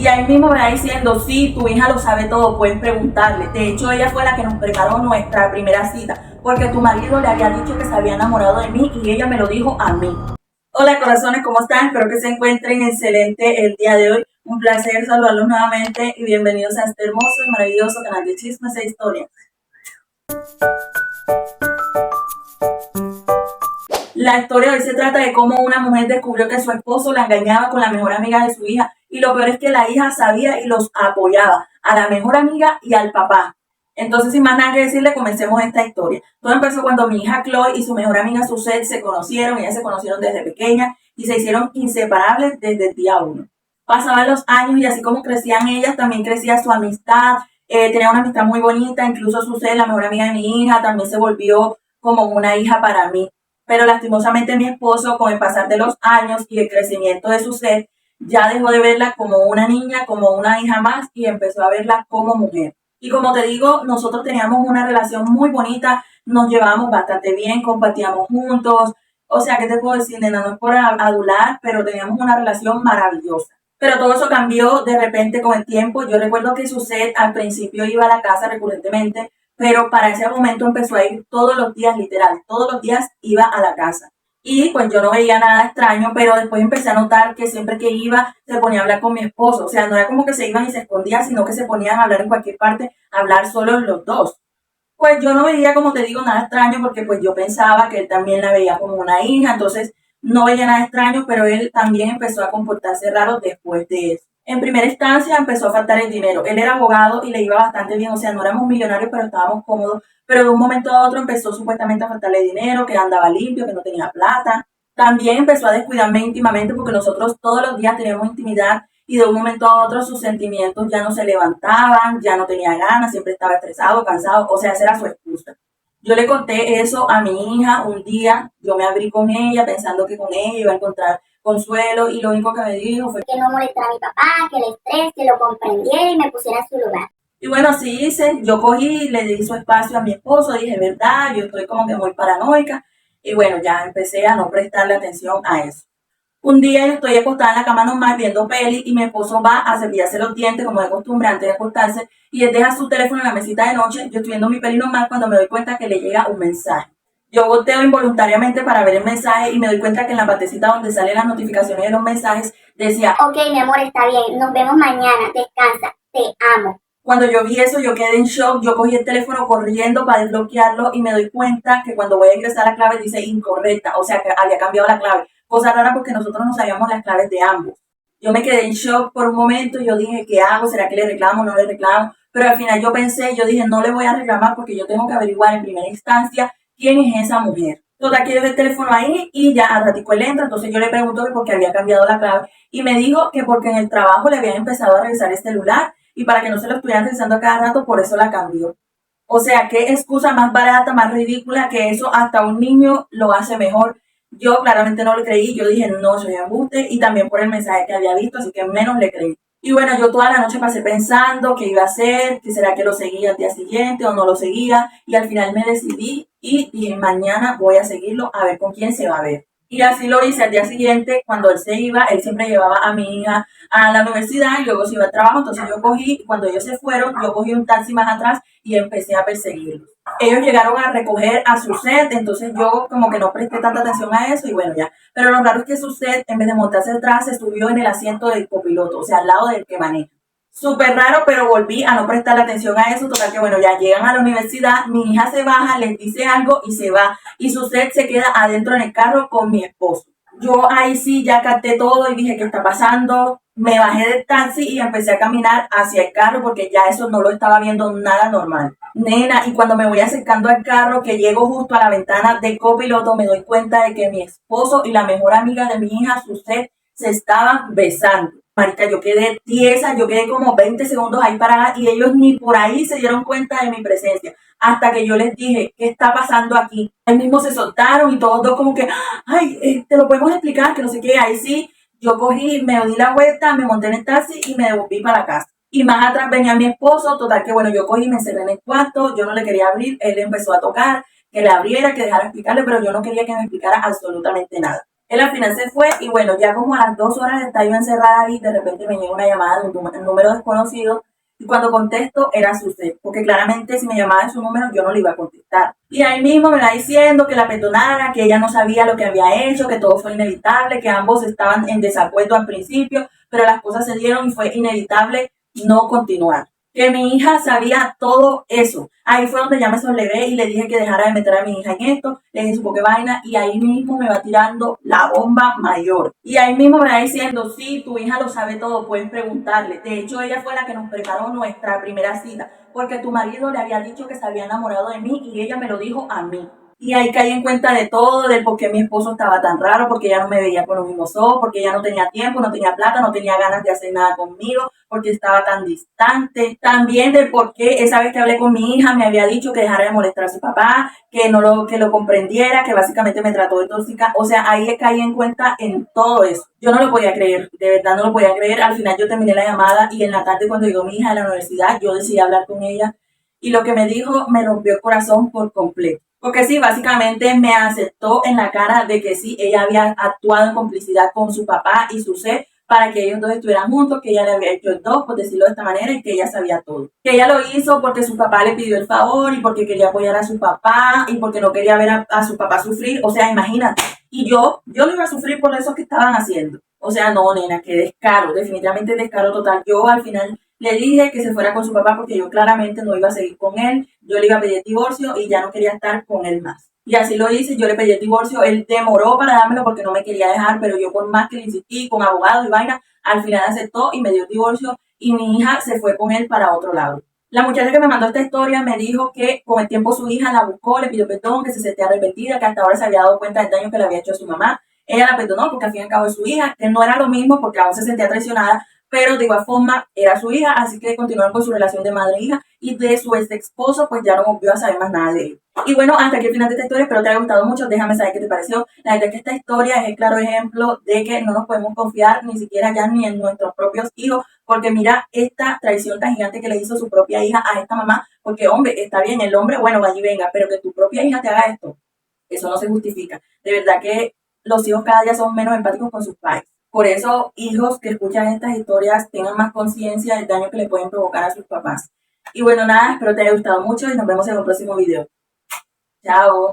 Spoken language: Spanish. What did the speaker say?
Y ahí mismo me va diciendo, sí, tu hija lo sabe todo, puedes preguntarle. De hecho, ella fue la que nos preparó nuestra primera cita, porque tu marido le había dicho que se había enamorado de mí y ella me lo dijo a mí. Hola corazones, ¿cómo están? Espero que se encuentren excelente el día de hoy. Un placer saludarlos nuevamente y bienvenidos a este hermoso y maravilloso canal de chismes e historias. La historia de hoy se trata de cómo una mujer descubrió que su esposo la engañaba con la mejor amiga de su hija y lo peor es que la hija sabía y los apoyaba, a la mejor amiga y al papá. Entonces, sin más nada que decirle, comencemos esta historia. Todo empezó cuando mi hija Chloe y su mejor amiga Suzette se conocieron. Ellas se conocieron desde pequeña y se hicieron inseparables desde el día uno. Pasaban los años y así como crecían ellas, también crecía su amistad. Tenía una amistad muy bonita. Incluso Suzette, la mejor amiga de mi hija, también se volvió como una hija para mí. Pero lastimosamente mi esposo, con el pasar de los años y el crecimiento de Suzette, ya dejó de verla como una niña, como una hija más y empezó a verla como mujer. Y como te digo, nosotros teníamos una relación muy bonita, nos llevábamos bastante bien, compartíamos juntos. O sea, ¿qué te puedo decir, nena? No es por adular, pero teníamos una relación maravillosa. Pero todo eso cambió de repente con el tiempo. Yo recuerdo que Suzette al principio iba a la casa recurrentemente, pero para ese momento empezó a ir todos los días, literal, todos los días iba a la casa. Y pues yo no veía nada extraño, pero después empecé a notar que siempre que iba se ponía a hablar con mi esposo. O sea, no era como que se iban y se escondían, sino que se ponían a hablar en cualquier parte, a hablar solo los dos. Pues yo no veía, como te digo, nada extraño porque pues yo pensaba que él también la veía como una hija, entonces no veía nada extraño, pero él también empezó a comportarse raro después de eso. En primera instancia empezó a faltar el dinero. Él era abogado y le iba bastante bien, o sea, no éramos millonarios, pero estábamos cómodos. Pero de un momento a otro empezó supuestamente a faltarle dinero, que andaba limpio, que no tenía plata. También empezó a descuidarme íntimamente porque nosotros todos los días teníamos intimidad y de un momento a otro sus sentimientos ya no se levantaban, ya no tenía ganas, siempre estaba estresado, cansado, o sea, esa era su excusa. Yo le conté eso a mi hija un día, yo me abrí con ella pensando que con ella iba a encontrar consuelo y lo único que me dijo fue que no molestara a mi papá, que el estrés, que lo comprendiera y me pusiera en su lugar. Y bueno, así hice, yo cogí, le di su espacio a mi esposo, dije, verdad, yo estoy como que muy paranoica y bueno, ya empecé a no prestarle atención a eso. Un día yo estoy acostada en la cama normal viendo peli y mi esposo va a cepillarse los dientes como de costumbre antes de acostarse y él deja su teléfono en la mesita de noche. Yo estoy viendo mi peli normal cuando me doy cuenta que le llega un mensaje. Yo volteo involuntariamente para ver el mensaje y me doy cuenta que en la partecita donde salen las notificaciones de los mensajes decía, ok, mi amor, está bien, nos vemos mañana, descansa, te amo. Cuando yo vi eso, yo quedé en shock, yo cogí el teléfono corriendo para desbloquearlo y me doy cuenta que cuando voy a ingresar la clave dice incorrecta, o sea que había cambiado la clave. Cosa rara porque nosotros no sabíamos las claves de ambos. Yo me quedé en shock por un momento y yo dije, ¿qué hago? ¿Será que le reclamo o no le reclamo? Pero al final yo pensé, yo dije, no le voy a reclamar porque yo tengo que averiguar en primera instancia quién es esa mujer. Total, que yo el teléfono ahí y ya al ratico él entra, entonces yo le pregunto que por qué había cambiado la clave y me dijo que porque en el trabajo le habían empezado a revisar el celular y para que no se lo estuvieran revisando a cada rato, por eso la cambió. O sea, qué excusa más barata, más ridícula que eso, hasta un niño lo hace mejor. Yo claramente no le creí, yo dije, no, soy embuste, y también por el mensaje que había visto, así que menos le creí. Y bueno, yo toda la noche pasé pensando qué iba a hacer, que será que lo seguía al día siguiente o no lo seguía, y al final me decidí y dije, mañana voy a seguirlo a ver con quién se va a ver. Y así lo hice al día siguiente, cuando él se iba, él siempre llevaba a mi hija a la universidad y luego se iba al trabajo, entonces yo cogí, cuando ellos se fueron, yo cogí un taxi más atrás y empecé a perseguirlos. Ellos llegaron a recoger a Suzette, entonces yo como que no presté tanta atención a eso y bueno ya. Pero lo raro es que Suzette, en vez de montarse atrás, se subió en el asiento del copiloto, o sea, al lado del que maneja. Súper raro, pero volví a no prestar atención a eso. Total que bueno, ya llegan a la universidad, mi hija se baja, les dice algo y se va. Y Suzette se queda adentro en el carro con mi esposo. Yo ahí sí ya capté todo y dije, ¿qué está pasando? Me bajé del taxi y empecé a caminar hacia el carro porque ya eso no lo estaba viendo nada normal. Nena, y cuando me voy acercando al carro, que llego justo a la ventana de copiloto, me doy cuenta de que mi esposo y la mejor amiga de mi hija, Suzette, se estaban besando. Marica, yo quedé tiesa, yo quedé como 20 segundos ahí parada y ellos ni por ahí se dieron cuenta de mi presencia. Hasta que yo les dije, ¿qué está pasando aquí? Ahí mismo se soltaron y todos dos como que, ay, te lo podemos explicar, que no sé qué. Ahí sí, yo cogí, me di la vuelta, me monté en el taxi y me devolví para la casa. Y más atrás venía mi esposo, total que bueno, yo cogí, me encerré en el cuarto, yo no le quería abrir, él empezó a tocar, que le abriera, que dejara explicarle, pero yo no quería que me explicara absolutamente nada. Él al final se fue y bueno, ya como a las 2 horas de estar yo encerrada ahí, de repente me llega una llamada de un número desconocido y cuando contesto era Suset, porque claramente si me llamaba de su número yo no le iba a contestar. Y ahí mismo me va diciendo que la perdonara, que ella no sabía lo que había hecho, que todo fue inevitable, que ambos estaban en desacuerdo al principio, pero las cosas se dieron y fue inevitable no continuar. Que mi hija sabía todo eso. Ahí fue donde ya me soblevé y le dije que dejara de meter a mi hija en esto, le dije su poca vaina y ahí mismo me va tirando la bomba mayor. Y ahí mismo me va diciendo, sí, tu hija lo sabe todo, puedes preguntarle. De hecho, ella fue la que nos preparó nuestra primera cita, porque tu marido le había dicho que se había enamorado de mí y ella me lo dijo a mí. Y ahí caí en cuenta de todo, del por qué mi esposo estaba tan raro, porque ella no me veía con los mismos ojos, porque ella no tenía tiempo, no tenía plata, no tenía ganas de hacer nada conmigo, porque estaba tan distante. También del por qué esa vez que hablé con mi hija me había dicho que dejara de molestar a su papá, que lo comprendiera, que básicamente me trató de tóxica. O sea, ahí caí en cuenta en todo eso. Yo no lo podía creer, de verdad no lo podía creer. Al final yo terminé la llamada y en la tarde cuando llegó mi hija a la universidad, yo decidí hablar con ella y lo que me dijo me rompió el corazón por completo. Porque sí, básicamente me aceptó en la cara de que sí, ella había actuado en complicidad con su papá y su ser para que ellos dos estuvieran juntos, que ella le había hecho el dos, por decirlo de esta manera, y que ella sabía todo. Que ella lo hizo porque su papá le pidió el favor y porque quería apoyar a su papá y porque no quería ver a su papá sufrir. O sea, imagínate. Y yo lo iba a sufrir por eso que estaban haciendo. O sea, no, nena, qué descaro, definitivamente descaro total. Yo al final le dije que se fuera con su papá porque yo claramente no iba a seguir con él. Yo le iba a pedir el divorcio y ya no quería estar con él más. Y así lo hice, yo le pedí el divorcio, él demoró para dármelo porque no me quería dejar, pero yo por más que le insistí con abogado y vaina, al final aceptó y me dio el divorcio y mi hija se fue con él para otro lado. La muchacha que me mandó esta historia me dijo que con el tiempo su hija la buscó, le pidió perdón, que se sentía arrepentida, que hasta ahora se había dado cuenta del daño que le había hecho a su mamá. Ella la perdonó porque al fin y al cabo es su hija, que no era lo mismo porque aún se sentía traicionada, pero de igual forma era su hija, así que continuaron con su relación de madre e hija y de su ex esposo pues ya no volvió a saber más nada de él. Y bueno, hasta aquí el final de esta historia, espero te haya gustado mucho, déjame saber qué te pareció. La verdad es que esta historia es el claro ejemplo de que no nos podemos confiar ni siquiera ya ni en nuestros propios hijos, porque mira esta traición tan gigante que le hizo su propia hija a esta mamá, porque hombre, está bien, el hombre, bueno, vaya y venga, pero que tu propia hija te haga esto, eso no se justifica. De verdad que los hijos cada día son menos empáticos con sus padres. Por eso, hijos que escuchan estas historias tengan más conciencia del daño que le pueden provocar a sus papás. Y bueno, nada, espero te haya gustado mucho y nos vemos en un próximo video. Chao.